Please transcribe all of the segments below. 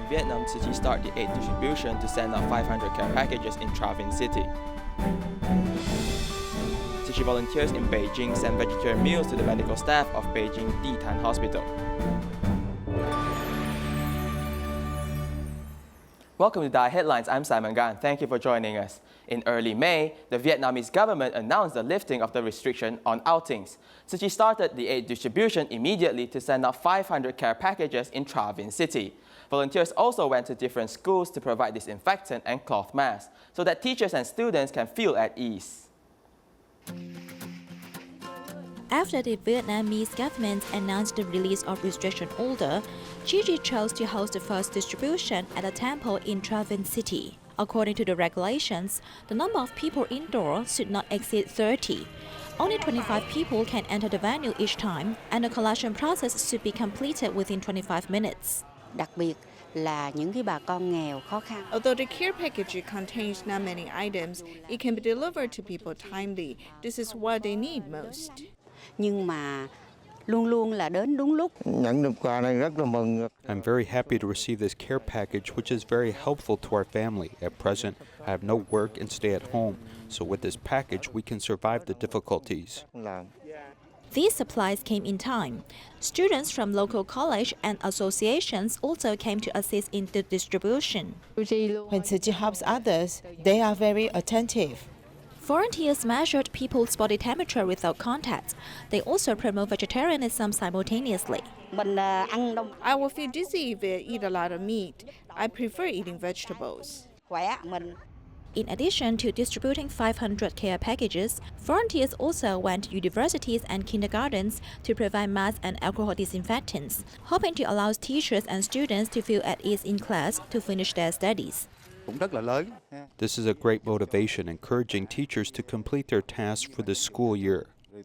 Vietnam, Tzu Chi started the aid distribution to send out 500 care packages in Tra Vinh City. Tzu Chi volunteers in Beijing send vegetarian meals to the medical staff of Beijing Ditan Hospital. Welcome to Dai Headlines. I'm Simon Gan. Thank you for joining us. In early May, the Vietnamese government announced the lifting of the restriction on outings. Tzu Chi started the aid distribution immediately to send out 500 care packages in Tra Vinh City. Volunteers also went to different schools to provide disinfectant and cloth masks so that teachers and students can feel at ease. After the Vietnamese government announced the release of restriction order, Tzu Chi chose to host the first distribution at a temple in Tra Vinh City. According to the regulations, the number of people indoors should not exceed 30. Only 25 people can enter the venue each time, and the collection process should be completed within 25 minutes. Although the care package contains not many items, it can be delivered to people timely. This is what they need most. I'm very happy to receive this care package, which is very helpful to our family. At present, I have no work and stay at home, so with this package, we can survive the difficulties. These supplies came in time. Students from local college and associations also came to assist in the distribution. When Tzu Chi helps others, they are very attentive. Volunteers measured people's body temperature without contact. They also promote vegetarianism simultaneously. I will feel dizzy if I eat a lot of meat. I prefer eating vegetables. In addition to distributing 500 care packages, volunteers also went to universities and kindergartens to provide masks and alcohol disinfectants, hoping to allow teachers and students to feel at ease in class to finish their studies. This is a great motivation, encouraging teachers to complete their tasks for the school year. To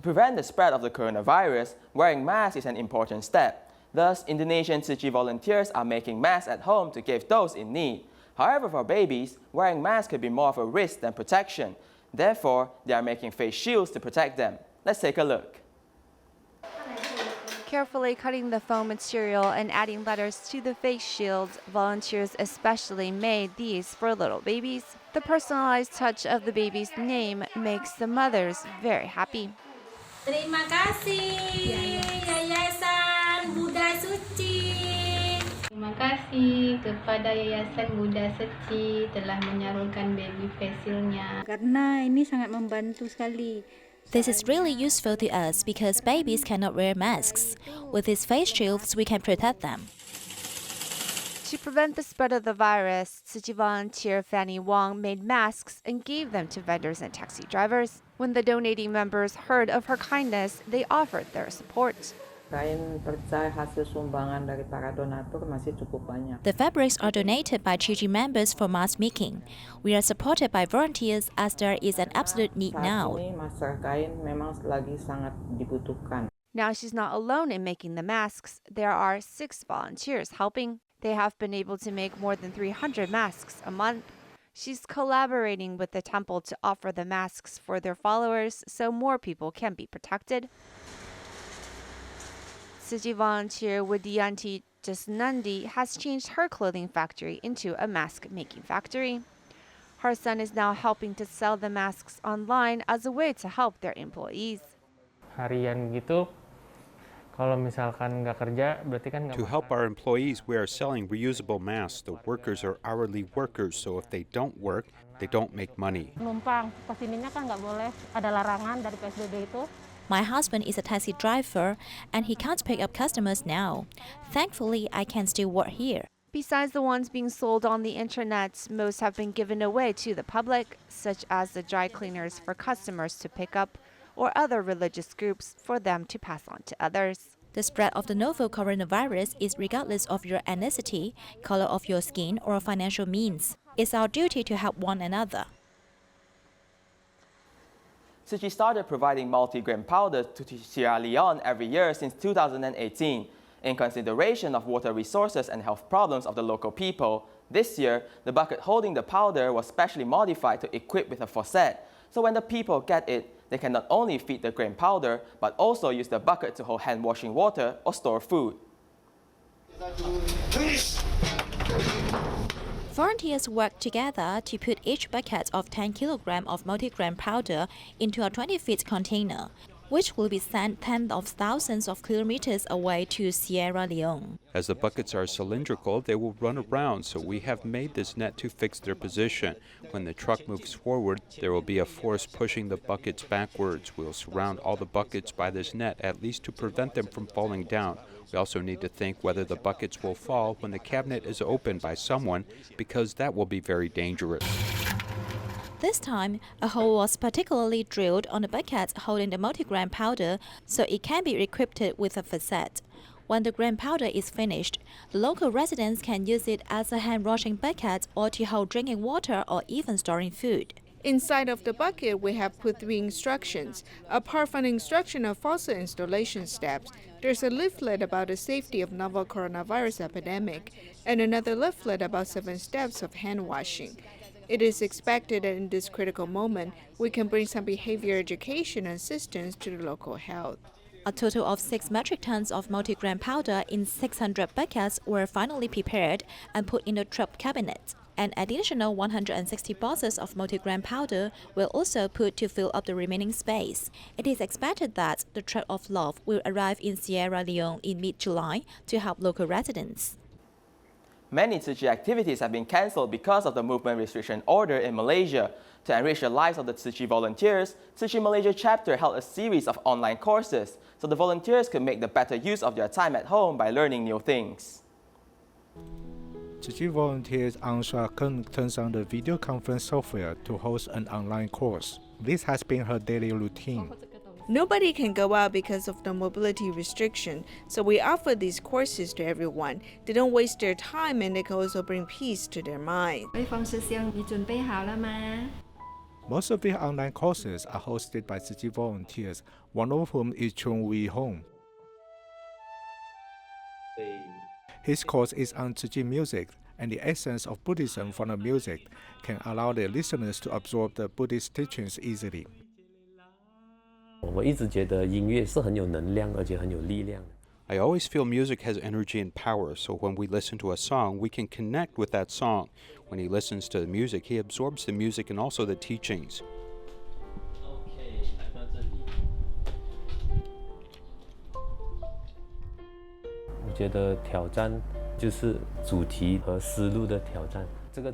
prevent the spread of the coronavirus, wearing masks is an important step. Thus, Indonesian Tzu Chi volunteers are making masks at home to give those in need. However, for babies, wearing masks could be more of a risk than protection. Therefore, they are making face shields to protect them. Let's take a look. Carefully cutting the foam material and adding letters to the face shields, volunteers especially made these for little babies. The personalized touch of the baby's name makes the mothers very happy. Terima kasih Yayasan Buddha Suci. Terima kasih kepada Yayasan Buddha Suci telah menyalurkan baby face shield-nya. Karena ini sangat membantu sekali. This is really useful to us because babies cannot wear masks. With these face shields, we can protect them. To prevent the spread of the virus, Tzu Chi volunteer Fanny Wong made masks and gave them to vendors and taxi drivers. When the donating members heard of her kindness, they offered their support. The fabrics are donated by Tzu Chi members for mask making. We are supported by volunteers as there is an absolute need now. Now she's not alone in making the masks. There are 6 volunteers helping. They have been able to make more than 300 masks a month. She's collaborating with the temple to offer the masks for their followers so more people can be protected. Tzu Chi volunteer Widyanti Jasnandi has changed her clothing factory into a mask-making factory. Her son is now helping to sell the masks online as a way to help their employees. To help our employees, we are selling reusable masks. The workers are hourly workers, so if they don't work, they don't make money. My husband is a taxi driver, and he can't pick up customers now. Thankfully, I can still work here. Besides the ones being sold on the internet, most have been given away to the public, such as the dry cleaners for customers to pick up, or other religious groups for them to pass on to others. The spread of the novel coronavirus is regardless of your ethnicity, color of your skin, or financial means. It's our duty to help one another. Tzu Chi started providing multi-grain powder to Sierra Leone every year since 2018. In consideration of water resources and health problems of the local people, this year, the bucket holding the powder was specially modified to equip with a faucet. So when the people get it, they can not only feed the grain powder, but also use the bucket to hold hand-washing water or store food. Volunteers work together to put each bucket of 10 kilograms of multi-grain powder into a 20-feet container, which will be sent tens of thousands of kilometers away to Sierra Leone. As the buckets are cylindrical, they will run around, so we have made this net to fix their position. When the truck moves forward, there will be a force pushing the buckets backwards. We'll surround all the buckets by this net, at least to prevent them from falling down. We also need to think whether the buckets will fall when the cabinet is opened by someone, because that will be very dangerous. This time, a hole was particularly drilled on the bucket holding the multi-grain powder so it can be equipped with a facet. When the grain powder is finished, the local residents can use it as a hand-washing bucket or to hold drinking water or even storing food. Inside of the bucket, we have put 3 instructions. Apart from the instruction of faucet installation steps, there's a leaflet about the safety of novel coronavirus epidemic and another leaflet about 7 steps of hand washing. It is expected that in this critical moment, we can bring some behavior education and assistance to the local health. A total of 6 metric tons of multi-grain powder in 600 buckets were finally prepared and put in the truck cabinet. An additional 160 boxes of multi-grain powder will also put to fill up the remaining space. It is expected that the truck of love will arrive in Sierra Leone in mid-July to help local residents. Many Tzu Chi activities have been cancelled because of the movement restriction order in Malaysia. To enrich the lives of the Tzu Chi volunteers, Tzu Chi Malaysia chapter held a series of online courses so the volunteers could make the better use of their time at home by learning new things. Tzu Chi volunteers Ansha turns on the video conference software to host an online course. This has been her daily routine. Nobody can go out because of the mobility restriction, so we offer these courses to everyone. They don't waste their time and they can also bring peace to their mind. Most of the online courses are hosted by Tzu Chi volunteers, one of whom is Chung Wee Hong. His course is on Tzu Chi music, and the essence of Buddhism from the music can allow the listeners to absorb the Buddhist teachings easily. I always feel music has energy and power, so when we listen to a song, we can connect with that song. When he listens to the music, he absorbs the music and also the teachings.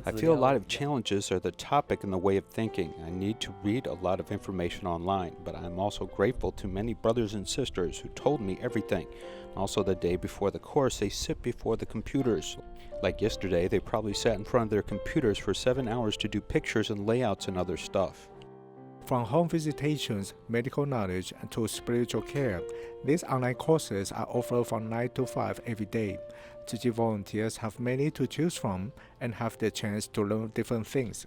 I feel a lot of challenges are the topic and the way of thinking. I need to read a lot of information online, but I'm also grateful to many brothers and sisters who told me everything. Also, the day before the course, they sit before the computers. Like yesterday, they probably sat in front of their computers for 7 hours to do pictures and layouts and other stuff. From home visitations, medical knowledge, to spiritual care, these online courses are offered from 9 to 5 every day. Tzu Chi volunteers have many to choose from and have the chance to learn different things.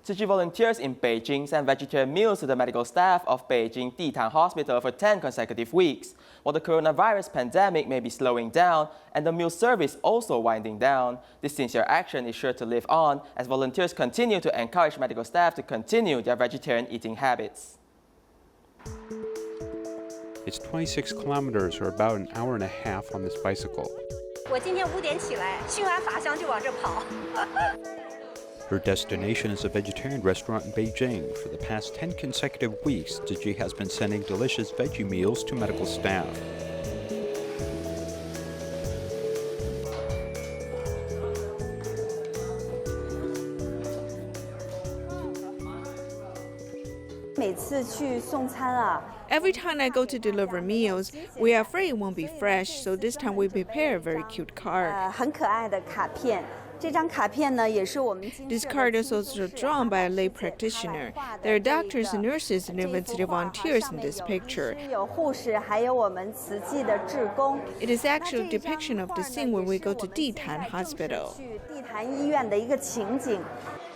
Tzu Chi volunteers in Beijing sent vegetarian meals to the medical staff of Beijing Ditang Hospital for 10 consecutive weeks. While the coronavirus pandemic may be slowing down and the meal service also winding down, this sincere action is sure to live on as volunteers continue to encourage medical staff to continue their vegetarian eating habits. It's 26 kilometers or about an hour and a half on this bicycle. Her destination is a vegetarian restaurant in Beijing. For the past 10 consecutive weeks, Tzu Chi has been sending delicious veggie meals to medical staff. Every time I go to deliver meals, we are afraid it won't be fresh, so this time we prepare a very cute card. This card is also drawn by a lay practitioner. There are doctors and nurses and even city volunteers in this picture. It is actually a depiction of the scene when we go to Ditan Hospital.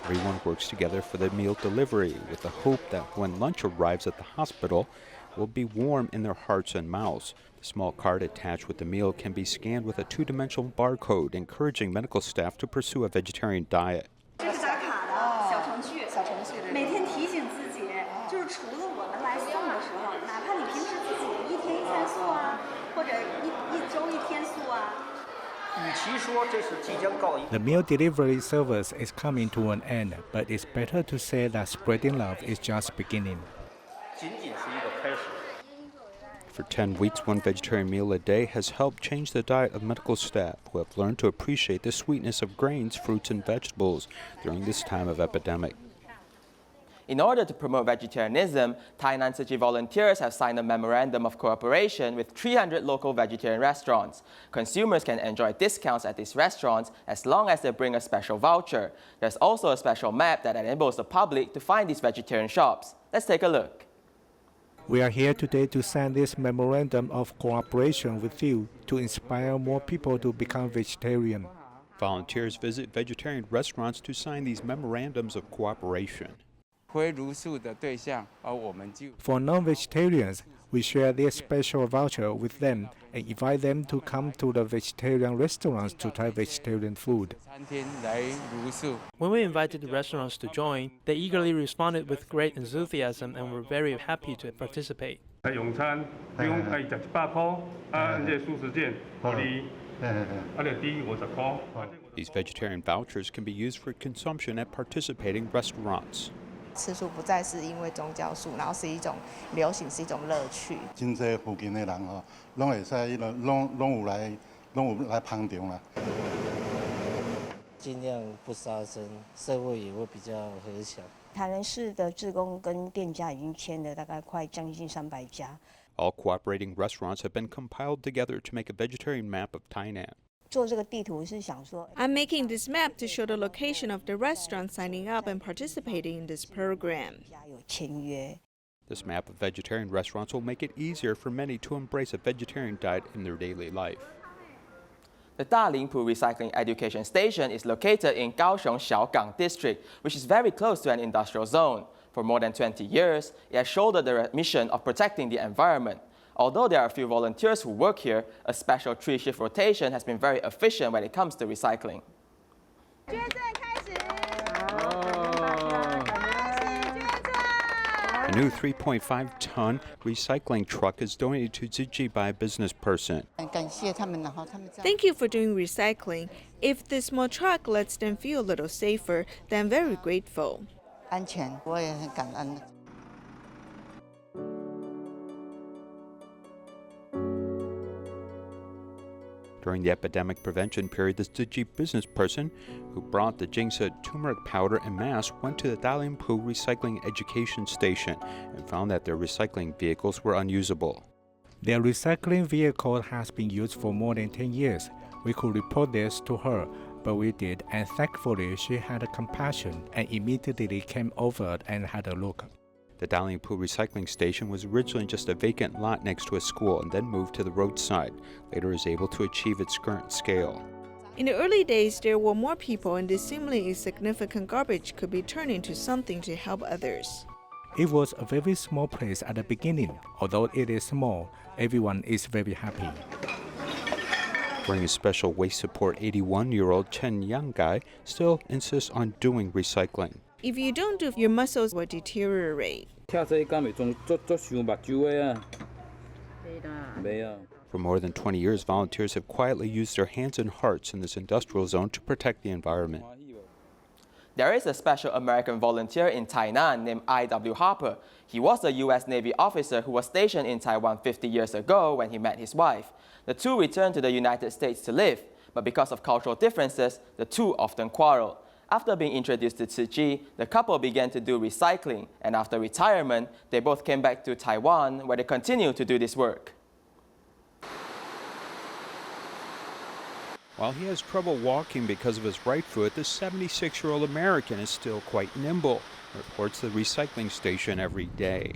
Everyone works together for the meal delivery with the hope that when lunch arrives at the hospital, it will be warm in their hearts and mouths. The small card attached with the meal can be scanned with a two-dimensional barcode, encouraging medical staff to pursue a vegetarian diet. The meal delivery service is coming to an end, but it's better to say that spreading love is just beginning. For 10 weeks, one vegetarian meal a day has helped change the diet of medical staff who have learned to appreciate the sweetness of grains, fruits, and vegetables during this time of epidemic. In order to promote vegetarianism, Tainan Tzu Chi volunteers have signed a memorandum of cooperation with 300 local vegetarian restaurants. Consumers can enjoy discounts at these restaurants as long as they bring a special voucher. There's also a special map that enables the public to find these vegetarian shops. Let's take a look. We are here today to sign this memorandum of cooperation with you to inspire more people to become vegetarian. Volunteers visit vegetarian restaurants to sign these memorandums of cooperation. For non-vegetarians, we share this special voucher with them and invite them to come to the vegetarian restaurants to try vegetarian food. When we invited the restaurants to join, they eagerly responded with great enthusiasm and were very happy to participate. These vegetarian vouchers can be used for consumption at participating restaurants. 吃素不再是因为宗教素，然后是一种流行，是一种乐趣。真济附近的人哦，拢会使拢有来捧场啦。尽量不杀生，社会也会比较和谐。台南市的志工跟店家已经签了大概快将近300家。All cooperating restaurants have been compiled together to make a vegetarian map of Tainan. I'm making this map to show the location of the restaurants signing up and participating in this program. This map of vegetarian restaurants will make it easier for many to embrace a vegetarian diet in their daily life. The Dalingpu Recycling Education Station is located in Kaohsiung Xiaogang District, which is very close to an industrial zone. For more than 20 years, it has shouldered the mission of protecting the environment. Although there are a few volunteers who work here, a special 3-shift rotation has been very efficient when it comes to recycling. A new 3.5-ton recycling truck is donated to Tzu Chi by a business person. Thank you for doing recycling. If this small truck lets them feel a little safer, then I'm very grateful. 安全，我也很感恩。 During the epidemic prevention period, the Tzu Chi business person who brought the Jingsa turmeric powder and mask went to the Dalingpu Recycling Education Station and found that their recycling vehicles were unusable. Their recycling vehicle has been used for more than 10 years. We could report this to her, but we did, and thankfully she had compassion and immediately came over and had a look. The Dalingpu recycling station was originally just a vacant lot next to a school and then moved to the roadside. Later, it was able to achieve its current scale. In the early days, there were more people, and this seemingly insignificant garbage could be turned into something to help others. It was a very small place at the beginning. Although it is small, everyone is very happy. During his special waste support, 81-year-old Chen Yanggai still insists on doing recycling. If you don't do, your muscles will deteriorate. For more than 20 years, volunteers have quietly used their hands and hearts in this industrial zone to protect the environment. There is a special American volunteer in Tainan named I.W. Harper. He was a U.S. Navy officer who was stationed in Taiwan 50 years ago when he met his wife. The two returned to the United States to live, but because of cultural differences, the two often quarreled. After being introduced to Tzu Chi, the couple began to do recycling, and after retirement, they both came back to Taiwan, where they continue to do this work. While he has trouble walking because of his right foot, the 76-year-old American is still quite nimble, reports the recycling station every day.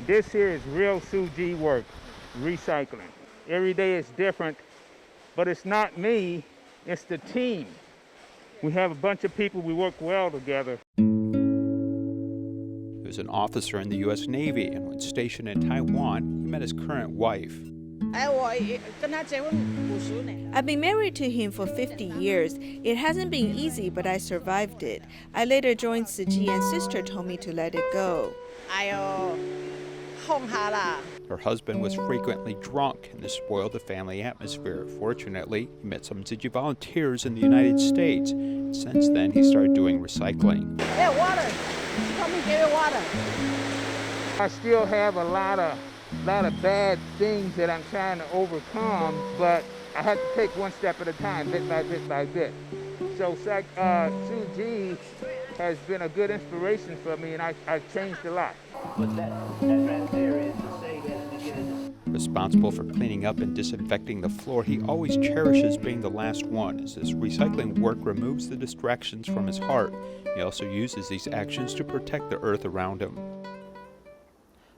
This here is real Tzu Chi work, recycling. Every day is different, but it's not me, it's the team. We have a bunch of people, we work well together. He was an officer in the U.S. Navy, and when stationed in Taiwan, he met his current wife. I've been married to him for 50 years. It hasn't been easy, but I survived it. I later joined Tzu Chi and sister told me to let it go. Her husband was frequently drunk, and this spoiled the family atmosphere. Fortunately, he met some Tzu Chi volunteers in the United States. Since then, he started doing recycling. Hey, water! Come and get me water. I still have a lot of bad things that I'm trying to overcome, but I have to take one step at a time, bit by bit by bit. So Tzu Chi has been a good inspiration for me, and I've changed a lot. Responsible for cleaning up and disinfecting the floor, he always cherishes being the last one, as this recycling work removes the distractions from his heart. He also uses these actions to protect the earth around him.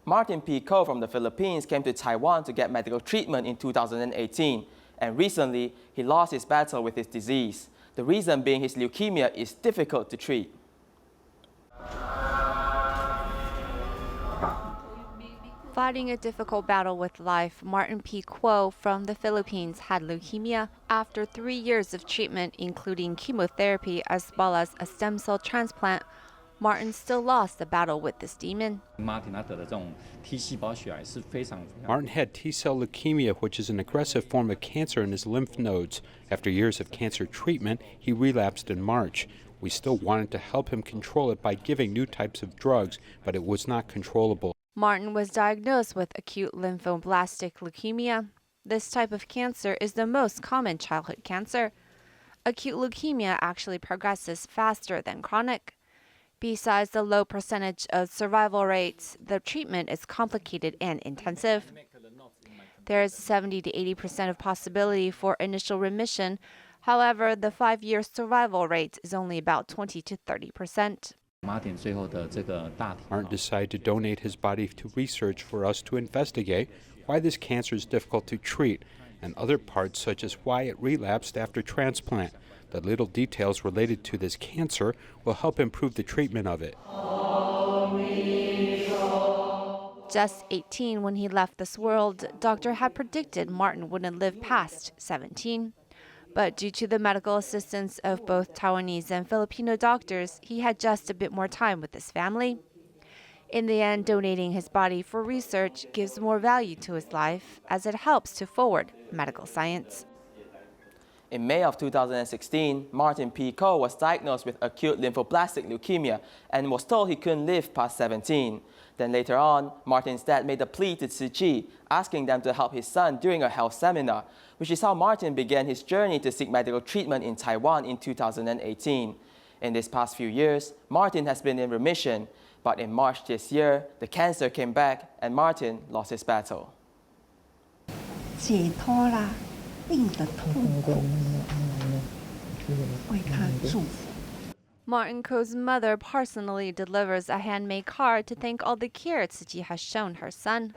Martin P. Ko from the Philippines came to Taiwan to get medical treatment in 2018, and recently he lost his battle with his disease. The reason being his leukemia is difficult to treat. Fighting a difficult battle with life, Martin P. Kuo from the Philippines had leukemia. After 3 years of treatment, including chemotherapy as well as a stem cell transplant, Martin still lost the battle with this demon. Martin had T-cell leukemia, which is an aggressive form of cancer in his lymph nodes. After years of cancer treatment, he relapsed in March. We still wanted to help him control it by giving new types of drugs, but it was not controllable. Martin was diagnosed with acute lymphoblastic leukemia. This type of cancer is the most common childhood cancer. Acute leukemia actually progresses faster than chronic. Besides the low percentage of survival rates, the treatment is complicated and intensive. There is 70 to 80% of possibility for initial remission. However, the 5-year survival rate is only about 20 to 30%. Martin decided to donate his body to research for us to investigate why this cancer is difficult to treat, and other parts such as why it relapsed after transplant. The little details related to this cancer will help improve the treatment of it. Just 18 when he left this world, doctor had predicted Martin wouldn't live past 17. But due to the medical assistance of both Taiwanese and Filipino doctors, he had just a bit more time with his family. In the end, donating his body for research gives more value to his life as it helps to forward medical science. In May of 2016, Martin P. Ko was diagnosed with acute lymphoblastic leukemia and was told he couldn't live past 17. Then later on, Martin's dad made a plea to Tzu Chi, asking them to help his son during a health seminar, which is how Martin began his journey to seek medical treatment in Taiwan in 2018. In these past few years, Martin has been in remission, but in March this year, the cancer came back and Martin lost his battle. Martin Ko's mother personally delivers a handmade card to thank all the care Tzu Chi has shown her son.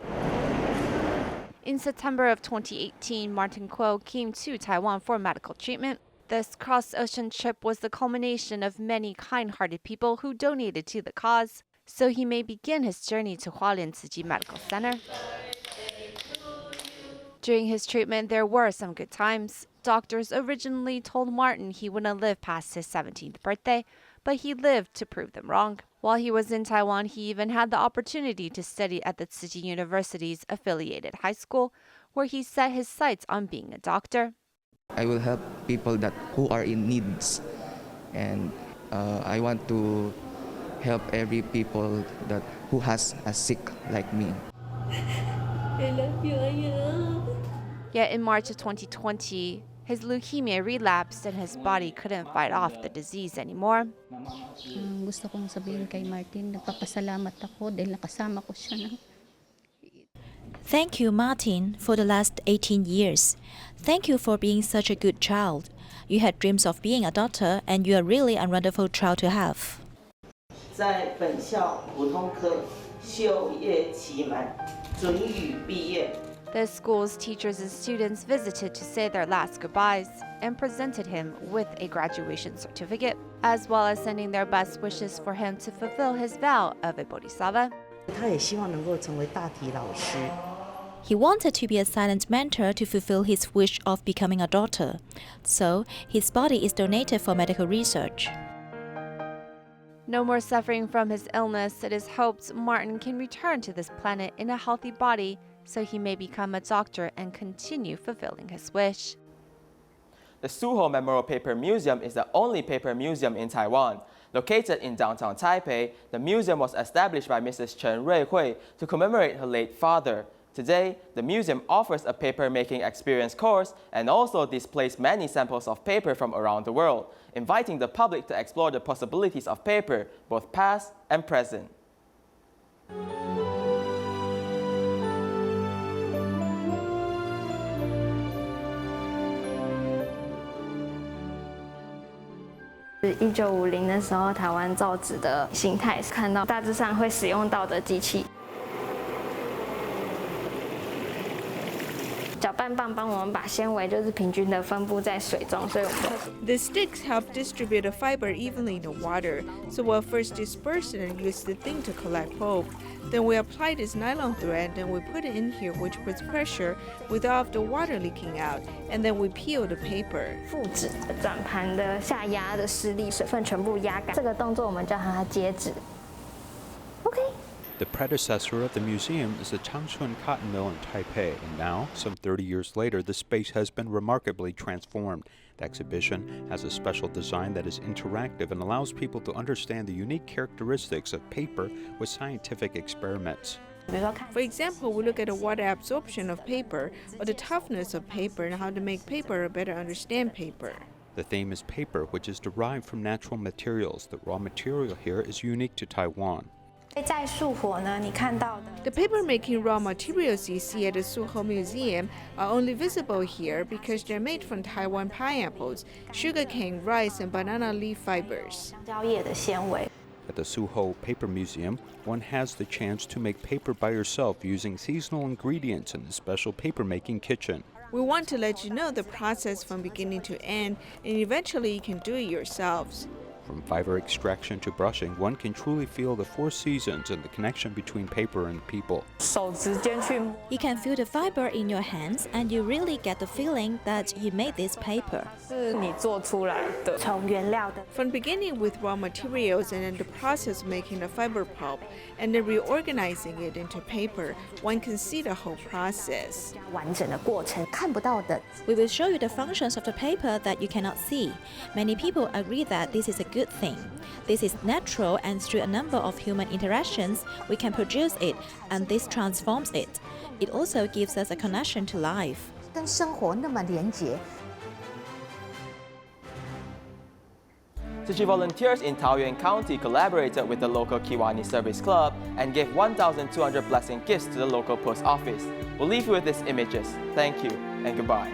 In September of 2018, Martin Ko came to Taiwan for medical treatment. This cross-ocean trip was the culmination of many kind-hearted people who donated to the cause, so he may begin his journey to Hualien Tzu Chi Medical Center. During his treatment, there were some good times. Doctors originally told Martin he wouldn't live past his 17th birthday, but he lived to prove them wrong. While he was in Taiwan, he even had the opportunity to study at the Tzu Chi University's affiliated high school, where he set his sights on being a doctor. I will help people who are in needs, and I want to help every people who has a sick like me. I love you. Yet in March of 2020, his leukemia relapsed and his body couldn't fight off the disease anymore. Gusto kong sabihin kay Martin, nagpapasalamat ako dahil nakasama ko siya. Thank you, Martin, for the last 18 years. Thank you for being such a good child. You had dreams of being a doctor, and you are really a wonderful child to have. 在本校普通科修业期满，准予毕业。 The school's teachers and students visited to say their last goodbyes and presented him with a graduation certificate, as well as sending their best wishes for him to fulfill his vow of a bodhisattva. 他也希望能够成为大体老师。 He wanted to be a silent mentor to fulfill his wish of becoming a doctor, so his body is donated for medical research. No more suffering from his illness, it is hoped Martin can return to this planet in a healthy body so he may become a doctor and continue fulfilling his wish. The Suho Memorial Paper Museum is the only paper museum in Taiwan. Located in downtown Taipei, the museum was established by Mrs. Chen Ruihui to commemorate her late father. Today, the museum offers a paper-making experience course and also displays many samples of paper from around the world, inviting the public to explore the possibilities of paper, both past and present.是1950的时候，台湾造纸的形态，看到大致上会使用到的机器。搅拌棒帮我们把纤维就是平均的分布在水中，所以我们会。 The sticks help distribute the fiber evenly in the water, so we'll first disperse it and use the thing to collect pulp. Then we apply this nylon thread and we put it in here, which puts pressure without the water leaking out, and then we peel the paper. 复纸转盘的下压的施力，水分全部压干。这个动作我们叫它接纸。OK。 The predecessor of the museum is the Changchun Cotton Mill in Taipei, and now, some 30 years later, the space has been remarkably transformed. The exhibition has a special design that is interactive and allows people to understand the unique characteristics of paper with scientific experiments. For example, we look at the water absorption of paper or the toughness of paper and how to make paper or better understand paper. The theme is paper, which is derived from natural materials. The raw material here is unique to Taiwan. 在树火呢，你看到的 The paper-making raw materials you see at the Suho Museum are only visible here because they're made from Taiwan pineapples, sugarcane, rice, and banana leaf fibers. 蕉叶的纤维。 At the Suho Paper Museum, one has the chance to make paper by yourself using seasonal ingredients in the special paper-making kitchen. We want to let you know the process from beginning to end, and eventually you can do it yourselves. From fiber extraction to brushing, one can truly feel the 4 seasons and the connection between paper and people. 手直接去摸。 You can feel the fiber in your hands, and you really get the feeling that you made this paper. 是你做出来的，从原料的。 From beginning with raw materials and then the process of making the fiber pulp, and then reorganizing it into paper, one can see the whole process. 完整的过程看不到的。 We will show you the functions of the paper that you cannot see. Many people agree that this is a good thing. This is natural, and through a number of human interactions, we can produce it, and this transforms it. It also gives us a connection to life. 跟生活那么连结。 Tzu Chi volunteers in Taoyuan County collaborated with the local Kiwani Service Club and gave 1,200 blessing gifts to the local post office. We'll leave you with these images. Thank you and goodbye.